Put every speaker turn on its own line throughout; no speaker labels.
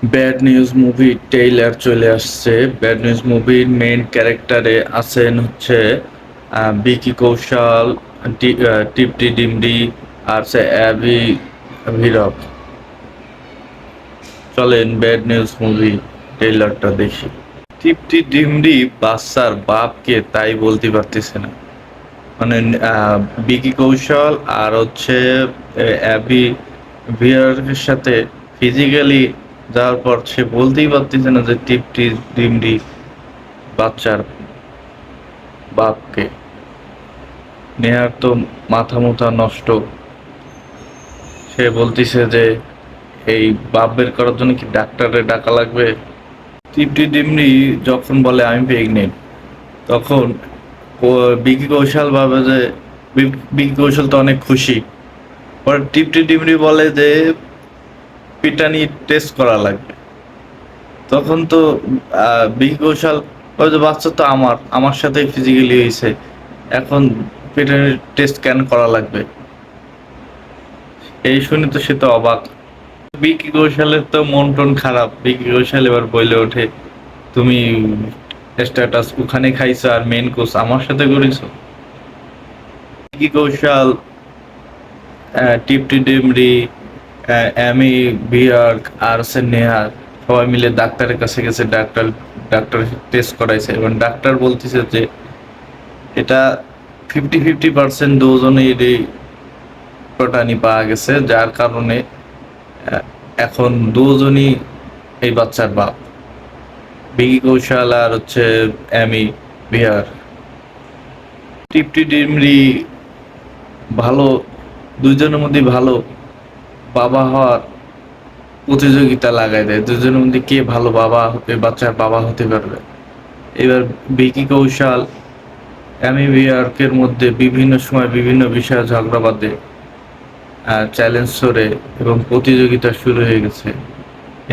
Bad news movie trailer চলে আসছে। Bad news মুভির মেইন ক্যারেক্টারে আছেন হচ্ছে বিকি কৌশল, টিপটি ডিমডি আর সে অ্যাবি ভিরক। চলেন ব্যাড নিউজ মুভি ট্রেইলারটা দেখি। টিপটি ডিমডি বাচ্চার বাপকে তাই বলতে পারতেছে না। মানে বিকি কৌশল আর হচ্ছে অ্যাবি ভিয়ারের সাথে ফিজিক্যালি যাওয়ার পর সে বলতেই পারতেছে না যে টিপটি ডিমডি বাচ্চার বাপকে। নেহার তো মাথা মুথা নষ্ট। সে বলতিছে যে এই বাপ বের করার জন্য কি ডাক্তারে ডাকা লাগবে। টিপটি ডিমডি যখন বলে আমি প্রেগনেন্ট, তখন বিকি কৌশল ভাবে যে বিকি কৌশল তো অনেক খুশি। পরে টিপটি ডিমডি বলে যে পিটানি টেস্ট করা লাগবে। তখন তো বিকি কৌশল ওই যে বাচ্চা তো আমার সাথে ফিজিক্যালি হয়েছে, এখন পিটানি টেস্ট কেন করা লাগবে। এই শুনে তো সে তো অবাক। বিকি কৌশলের তো মন টন খারাপ। বিকি কৌশল এবার বলে ওঠে, তুমি স্ট্যাটাস ওখানে খাইছো আর মেন কোর্স আমার সাথে করেছো। বিকি কৌশল, টিপটি ডিমরি, অ্যামি বিয়ার্ক আর হচ্ছে নেহা সবাই মিলে ডাক্তারের কাছে গেছে। ডাক্তার টেস্ট করাইছে এবং ডাক্তার বলতেছে যে এটা 50-50% দুজনেরই প্রোটানি পাওয়া গেছে, যার কারণে এখন দুজনই এই বাচ্চার বাপ, বিকি কৌশল আর হচ্ছে অ্যামি বিয়ার। টিপটি ডিমরি ভালো, দুজনের মধ্যে ভালো বাবা হওয়ার প্রতিযোগিতা লাগাই দেয়, দুজনের মধ্যে কে ভালো বাবা হবে, বাচ্চার বাবা হতে পারবে। এবার বিকি কৌশল অ্যামি বিয়ার্কের মধ্যে বিভিন্ন সময় বিভিন্ন বিষয়ে ঝগড়া বাঁধে, চ্যালেঞ্জ করে এবং প্রতিযোগিতা শুরু হয়ে গেছে।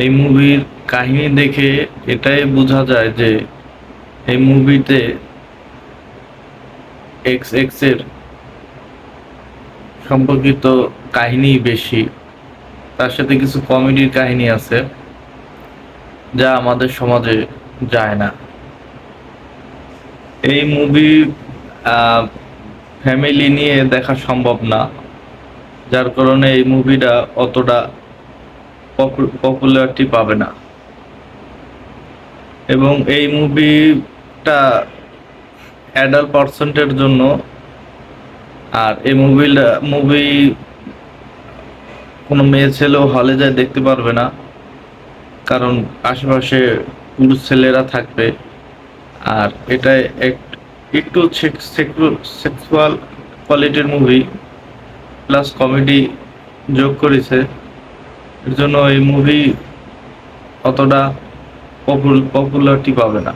এই মুভির কাহিনী দেখে এটাই বোঝা যায় যে এই মুভিতে এক্স এক্স এর সম্পর্কিত কাহিনী বেশি, তার সাথে কিছু কমেডির কাহিনী আছে যা আমাদের সমাজে যায় না। এই মুভি ফ্যামিলি নিয়ে দেখা সম্ভব না, যার কারণে এই মুভিটা অতটা পপুলারিটি পাবে না। এবং এই মুভিটা অ্যাডাল্ট পার্সেন্টের জন্য। আর এই মুভি কোনো মেয়ে ছেলেও হলে যায় দেখতে পারবে না, কারণ আশেপাশে পুরুষ ছেলেরা থাকবে। আর এটা একটু সেক্সুয়াল কোয়ালিটির মুভি প্লাস কমেডি যোগ করেছে, এর জন্য এই মুভি অতটা পপুলারিটি পাবে না।